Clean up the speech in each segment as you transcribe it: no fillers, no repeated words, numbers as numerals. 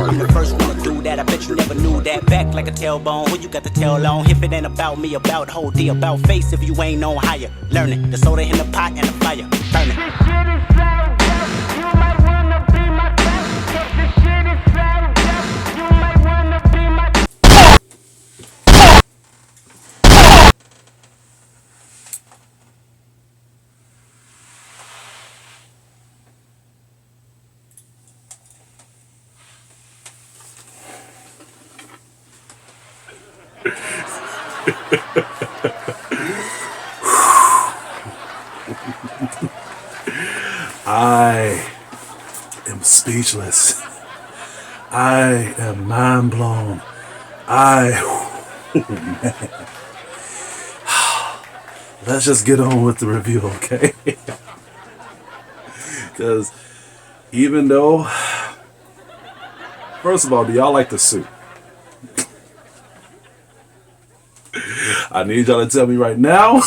I'm the first one to do that. I bet you never knew that. Back like a tailbone. Who you got the tail on? If it ain't about me, about whole D, about face. If you ain't on higher, learn it. The soda in the pot and the fire, burn it. This shit is so dope. You might wanna be my guest. This shit is so dope. You might wanna be my. I am speechless. I am mind blown. Let's just get on with the review, okay? Because even though, first of all, do y'all like the suit? I need y'all to tell me right now.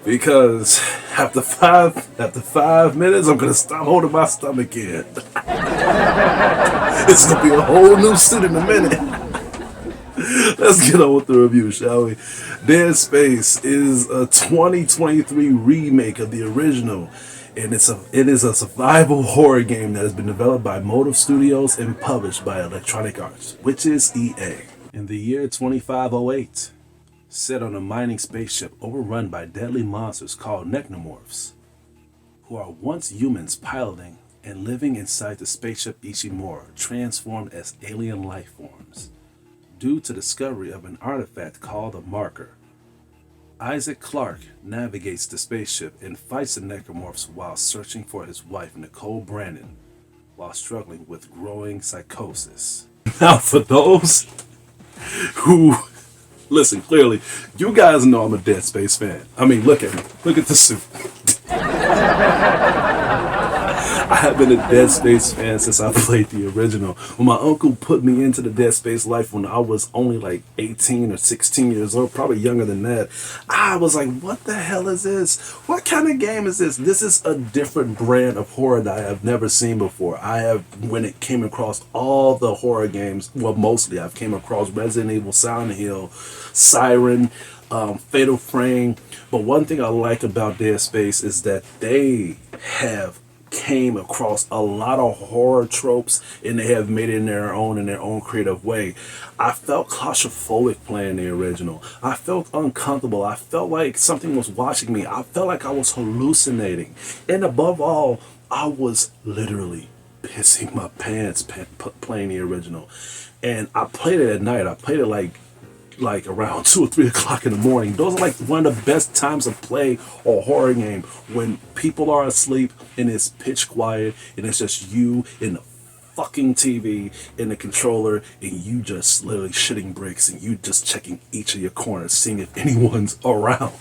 Because after five minutes, I'm gonna stop holding my stomach in. It's gonna be a whole new suit in a minute. Let's get on with the review, shall we? Dead Space is a 2023 remake of the original, and it is a survival horror game that has been developed by Motive Studios and published by Electronic Arts, which is EA. In the year 2508, set on a mining spaceship overrun by deadly monsters called Necromorphs, who are once humans piloting and living inside the spaceship Ishimura, transformed as alien life forms, due to discovery of an artifact called a marker. Isaac Clarke navigates the spaceship and fights the Necromorphs while searching for his wife Nicole Brandon, while struggling with growing psychosis. Now for those who listen clearly, you guys know I'm a Dead Space fan. I mean, look at me. Look at the suit. I have been a Dead Space fan since I played the original. When my uncle put me into the Dead Space life when I was only like 18 or 16 years old, probably younger than that, I was like, what the hell is this? What kind of game is this? This is a different brand of horror that I have never seen before. When it came across all the horror games, well, mostly I've came across Resident Evil, Silent Hill, Siren, Fatal Frame. But one thing I like about Dead Space is that they have came across a lot of horror tropes and they have made it in their own creative way. I felt claustrophobic playing the original. I felt uncomfortable. I felt like something was watching me. I felt like I was hallucinating. And above all, I was literally pissing my pants playing the original. And I played it at night. I played it like around 2 or 3 o'clock in the morning. Those are like one of the best times to play a horror game, when people are asleep and it's pitch quiet and it's just you and the fucking TV and the controller and you just literally shitting bricks and you just checking each of your corners, seeing if anyone's around.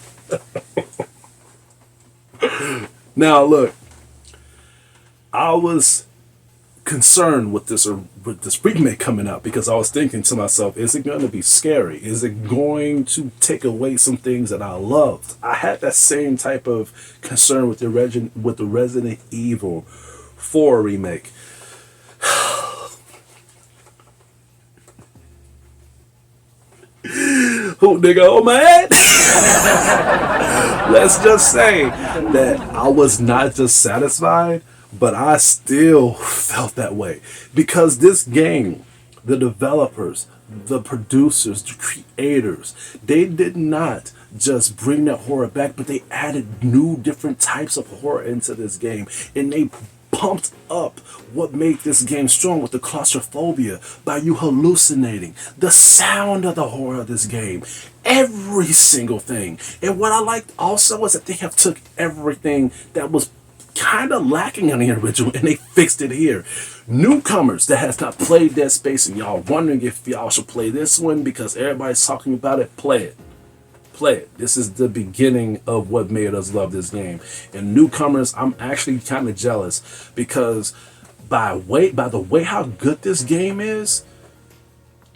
Now look, I was concerned with this remake coming out because I was thinking to myself, is it going to be scary? Is it going to take away some things that I loved? I had that same type of concern with the Resident Evil 4 remake. Oh nigga, oh man. Let's just say that I was not just satisfied, but I still felt that way. Because this game, the developers, the producers, the creators, they did not just bring that horror back, but they added new different types of horror into this game. And they pumped up what made this game strong with the claustrophobia by you hallucinating, the sound of the horror of this game, every single thing. And what I liked also is that they have took everything that was kind of lacking in the original and they fixed it here. Newcomers that has not played Dead Space and y'all wondering if y'all should play this one because everybody's talking about it, play it. Play it. This is the beginning of what made us love this game. And newcomers, I'm actually kind of jealous because by the way how good this game is,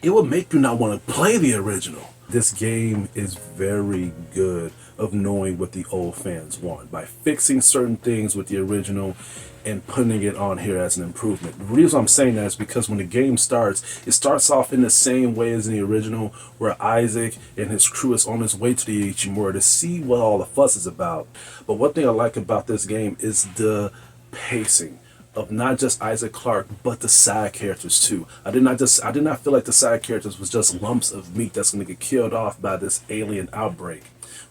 it will make you not want to play the original. This game is very good. of knowing what the old fans want by fixing certain things with the original and putting it on here as an improvement. The reason I'm saying that is because when the game starts, it starts off in the same way as in the original, where Isaac and his crew is on his way to the Ichimura to see what all the fuss is about. But one thing I like about this game is the pacing of not just Isaac Clarke, but the side characters too. I did not feel like the side characters was just lumps of meat that's going to get killed off by this alien outbreak.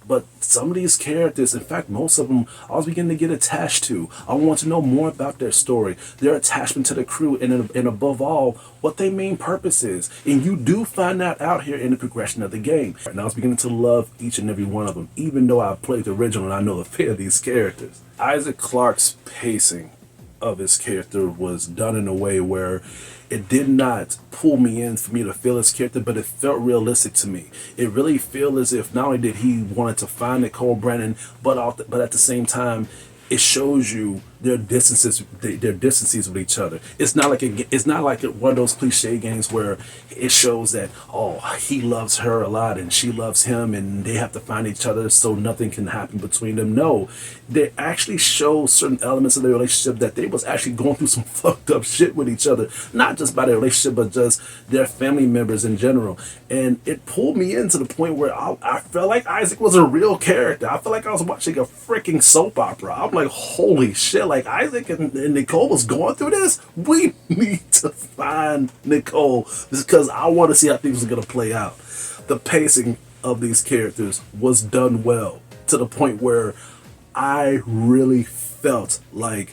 But some of these characters, in fact, most of them, I was beginning to get attached to. I want to know more about their story, their attachment to the crew, and above all, what their main purpose is. And you do find that out here in the progression of the game. And I was beginning to love each and every one of them, even though I played the original and I know the fate of these characters. Isaac Clarke's pacing of his character was done in a way where it did not pull me in for me to feel his character, but it felt realistic to me. It really felt as if not only did he wanted to find Nicole Brennan, but at the same time, it shows you their distances with each other. It's not like one of those cliche games where it shows that, oh, he loves her a lot and she loves him and they have to find each other so nothing can happen between them. No, they actually show certain elements of their relationship that they was actually going through some fucked up shit with each other, not just by their relationship but just their family members in general. And it pulled me in to the point where I felt like Isaac was a real character. I felt like I was watching a freaking soap opera. I'm like, holy shit, like Isaac and Nicole was going through this. We need to find Nicole because I want to see how things are going to play out. The pacing of these characters was done well to the point where I really felt like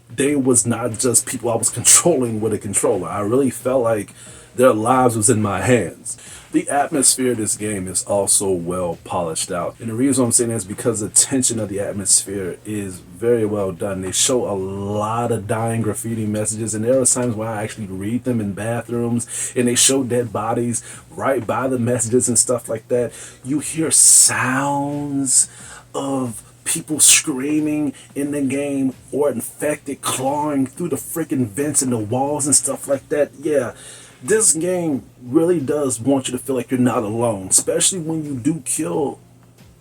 they was not just people I was controlling with a controller. I really felt like their lives was in my hands. The atmosphere of this game is also well polished out. And the reason I'm saying that is because the tension of the atmosphere is very well done. They show a lot of dying graffiti messages, and there are times where I actually read them in bathrooms, and they show dead bodies right by the messages and stuff like that. You hear sounds of people screaming in the game, or infected clawing through the freaking vents in the walls and stuff like that. Yeah. This game really does want you to feel like you're not alone, especially when you do kill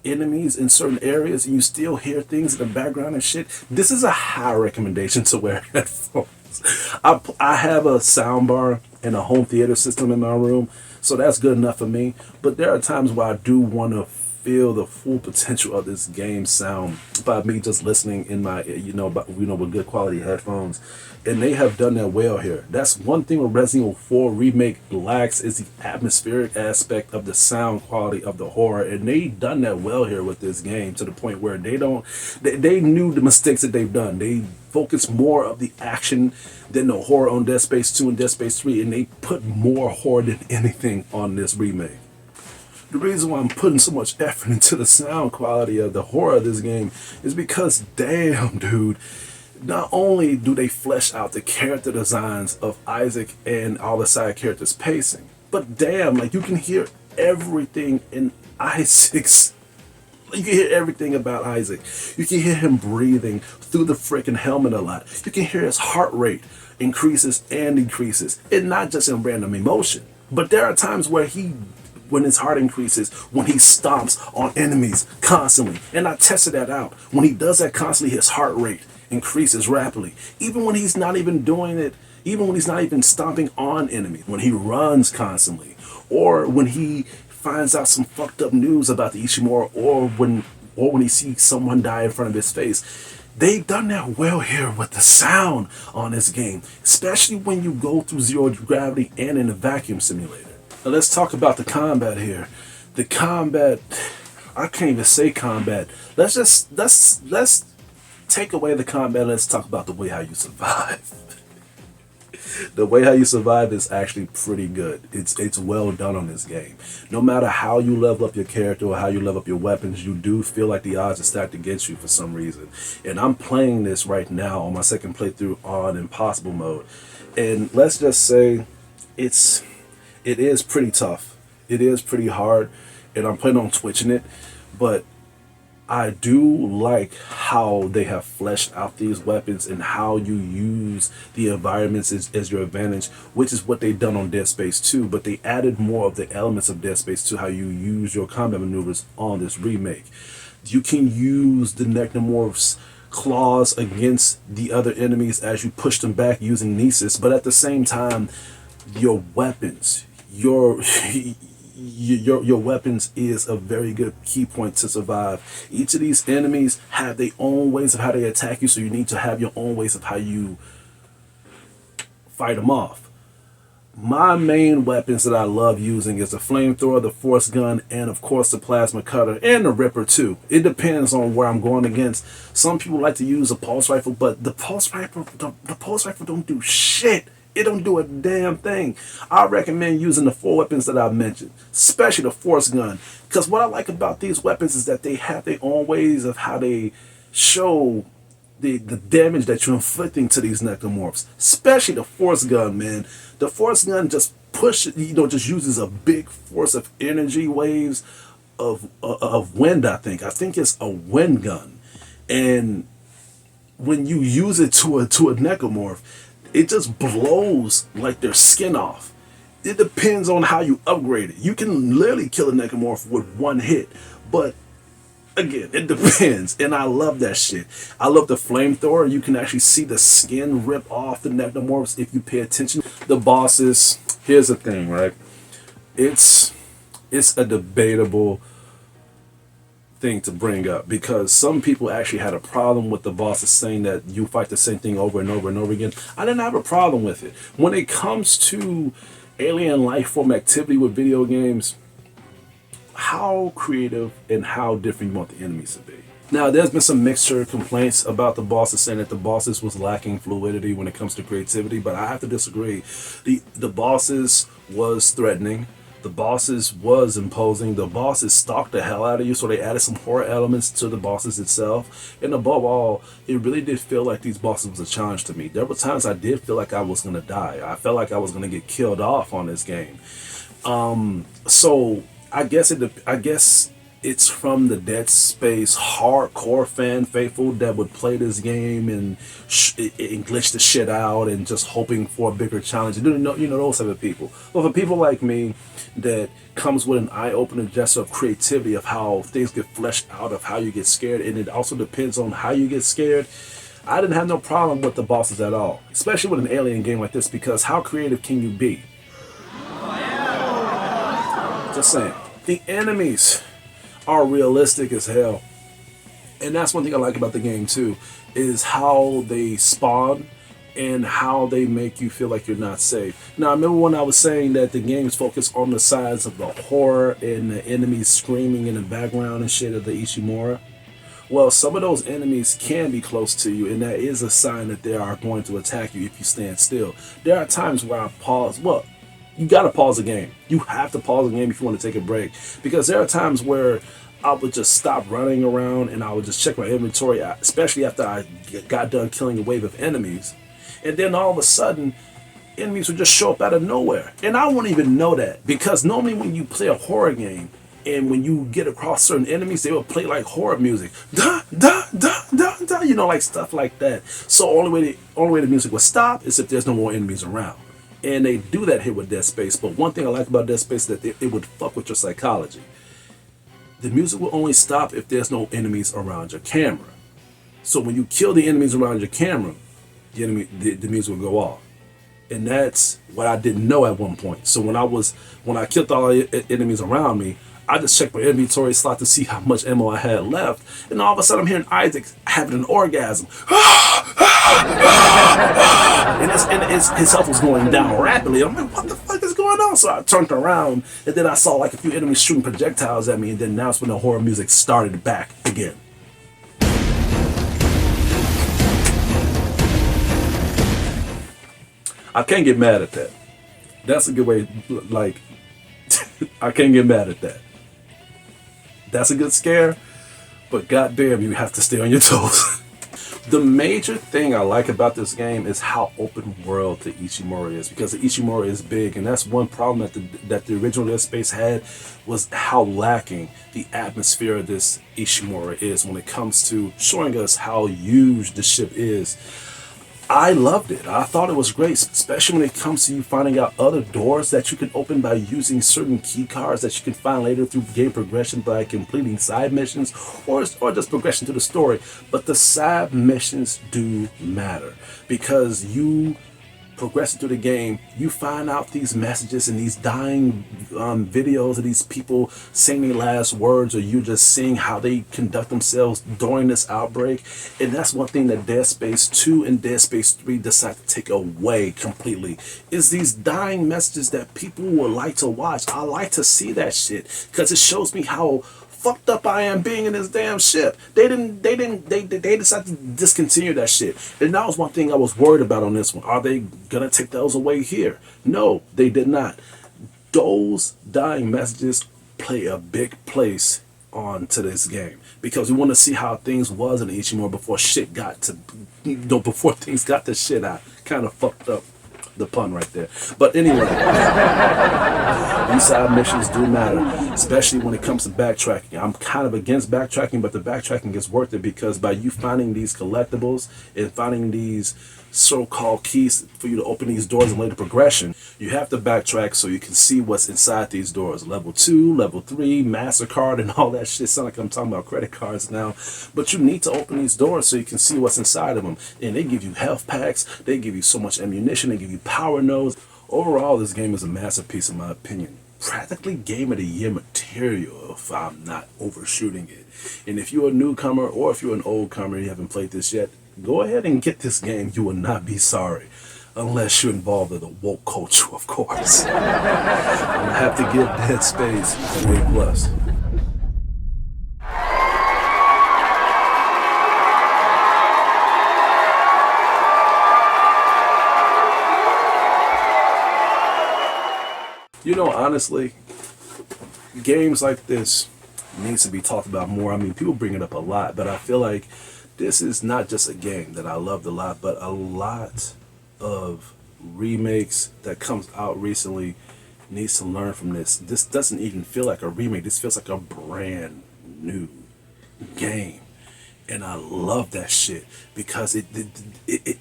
enemies in certain areas and you still hear things in the background and shit. This is a high recommendation to wear headphones. I have a soundbar and a home theater system in my room, so that's good enough for me. But there are times where I do want to feel the full potential of this game sound by me just listening in my with good quality headphones, and they have done that well here. That's one thing with Resident Evil 4 Remake lacks, is the atmospheric aspect of the sound quality of the horror, and they done that well here with this game to the point where they knew the mistakes that they've done. They focus more of the action than the horror on Dead Space 2 and Dead Space 3, and they put more horror than anything on this remake. The reason why I'm putting so much effort into the sound quality of the horror of this game is because, damn, dude, not only do they flesh out the character designs of Isaac and all the side characters' pacing, but damn, like, you can hear everything in Isaac's. You can hear everything about Isaac. You can hear him breathing through the freaking helmet a lot. You can hear his heart rate increases and decreases, and not just in random emotion, but there are times where when his heart increases, when he stomps on enemies constantly. And I tested that out. When he does that constantly, his heart rate increases rapidly. Even when he's not even doing it, even when he's not even stomping on enemies, when he runs constantly, or when he finds out some fucked up news about the Ishimura, or when he sees someone die in front of his face. They've done that well here with the sound on this game, especially when you go through zero gravity and in a vacuum simulator. Now let's talk about the combat here. The combat, I can't even say combat. Let's take away the combat. Let's talk about the way how you survive. The way how you survive is actually pretty good. It's well done on this game. No matter how you level up your character or how you level up your weapons, you do feel like the odds are stacked against you for some reason. And I'm playing this right now on my second playthrough on impossible mode. And let's just say it is pretty tough. It is pretty hard, and I'm planning on switching it, but I do like how they have fleshed out these weapons and how you use the environments as your advantage, which is what they've done on Dead Space 2, but they added more of the elements of Dead Space 2, how you use your combat maneuvers on this remake. You can use the Necromorphs' claws against the other enemies as you push them back using Nesis, but at the same time, your weapons, your weapons is a very good key point to survive. Each of these enemies have their own ways of how they attack you, so you need to have your own ways of how you fight them off. My main weapons that I love using is the flamethrower, the force gun, and of course the plasma cutter, and the ripper too. It depends on where I'm going against. Some people like to use a pulse rifle, but the pulse rifle don't do shit. It don't do a damn thing. I recommend using the 4 weapons that I mentioned, especially the force gun, because what I like about these weapons is that they have their own ways of how they show the damage that you're inflicting to these necromorphs, especially the force gun, man. The force gun just just uses a big force of energy waves of wind. I think it's a wind gun, and when you use it to a necromorph, it just blows like their skin off. It depends on how you upgrade it. You can literally kill a necromorph with one hit, but again, it depends, and I love that shit. I love the flamethrower. You can actually see the skin rip off the necromorphs if you pay attention. The bosses, here's the thing, right? It's a debatable thing to bring up because some people actually had a problem with the bosses saying that you fight the same thing over and over and over again. I didn't have a problem with it. When it comes to alien life form activity with video games, how creative and how different you want the enemies to be. Now, there's been some mixture complaints about the bosses saying that the bosses was lacking fluidity when it comes to creativity, but I have to disagree. The bosses was threatening. The bosses was imposing. The bosses stalked the hell out of you, so they added some horror elements to the bosses itself. And above all, it really did feel like these bosses was a challenge to me. There were times I did feel like I was going to die. I felt like I was going to get killed off on this game. So I guess it's from the Dead Space hardcore fan faithful that would play this game and glitch the shit out and just hoping for a bigger challenge. You know those type of people. But for people like me, that comes with an eye-opener gesture of creativity of how things get fleshed out, of how you get scared, and it also depends on how you get scared. I didn't have no problem with the bosses at all, especially with an alien game like this, because how creative can you be? Just saying. The enemies are realistic as hell. And that's one thing I like about the game too, is how they spawn and how they make you feel like you're not safe. Now, I remember when I was saying that the game is focused on the sides of the horror and the enemies screaming in the background and shit of the Ishimura. Well, some of those enemies can be close to you, and that is a sign that they are going to attack you if you stand still. There are times where I pause. Well, you gotta pause the game. You have to pause the game if you want to take a break, because there are times where I would just stop running around and I would just check my inventory, especially after I got done killing a wave of enemies. And then all of a sudden, enemies would just show up out of nowhere. And I won't even know that, because normally when you play a horror game and when you get across certain enemies, they will play like horror music. Da, da, da, da, da, like stuff like that. So only way the music will stop is if there's no more enemies around. And they do that here with Dead Space. But one thing I like about Dead Space is that it would fuck with your psychology. The music will only stop if there's no enemies around your camera. So when you kill the enemies around your camera, the music will go off. And that's what I didn't know at one point. So when I killed all the enemies around me, I just checked my inventory slot to see how much ammo I had left. And all of a sudden I'm hearing Isaac having an orgasm. and his health was going down rapidly. I'm like, what the fuck is going on? So I turned around, and then I saw like a few enemies shooting projectiles at me, and then that's when the horror music started back again. I can't get mad at that. That's a good way, like, I can't get mad at that. That's a good scare, but goddamn, you have to stay on your toes. The major thing I like about this game is how open world the Ishimura is, because the Ishimura is big, and that's one problem that the original Dead Space had, was how lacking the atmosphere of this Ishimura is when it comes to showing us how huge the ship is. I loved it. I thought it was great, especially when it comes to you finding out other doors that you can open by using certain key cards that you can find later through game progression by completing side missions or just progression to the story. But the side missions do matter because you progressing through the game, you find out these messages and these dying videos of these people saying their last words, or you just seeing how they conduct themselves during this outbreak. And that's one thing that Dead Space 2 and Dead Space 3 decide to take away completely, is these dying messages that people would like to watch. I like to see that shit because it shows me how fucked up I am being in this damn ship. They decided to discontinue that shit. And that was one thing I was worried about on this one. Are they gonna take those away here? No, they did not. Those dying messages play a big place onto this game because we want to see how things was in Ichimura before shit got to, before things got to shit. I kind of fucked up the pun right there. But anyway, these side missions do matter, especially when it comes to backtracking. I'm kind of against backtracking, but the backtracking is worth it because by you finding these collectibles and finding these so-called keys for you to open these doors and later progression, you have to backtrack so you can see what's inside these doors. Level 2, level 3, MasterCard, and all that shit. Sound like I'm talking about credit cards now. But you need to open these doors so you can see what's inside of them. And they give you health packs, they give you so much ammunition, they give you power nodes. Overall, this game is a masterpiece in my opinion. Practically Game of the Year material if I'm not overshooting it. And if you're a newcomer or if you're an old comer and you haven't played this yet, go ahead and get this game. You will not be sorry. Unless you're involved in the woke culture, of course. I'm gonna have to give Dead Space an A+. You know, honestly, games like this needs to be talked about more. I mean, people bring it up a lot, but I feel like this is not just a game that I loved a lot, but a lot of remakes that comes out recently needs to learn from this. This doesn't even feel like a remake. This feels like a brand new game. And I love that shit because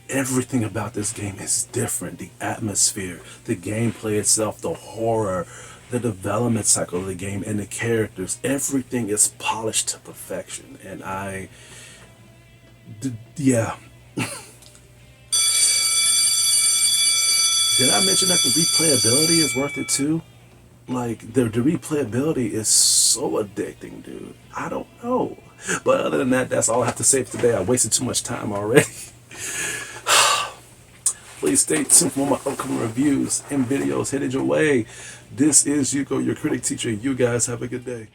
everything about this game is different. The atmosphere, the gameplay itself, the horror, the development cycle of the game, and the characters. Everything is polished to perfection. And yeah. Did I mention that the replayability is worth it too? Like, the replayability is so addicting, dude. I don't know. But other than that, that's all I have to say for today. I wasted too much time already. Please stay tuned for my upcoming reviews and videos headed your way. This is Yuko, your critic teacher. You guys have a good day.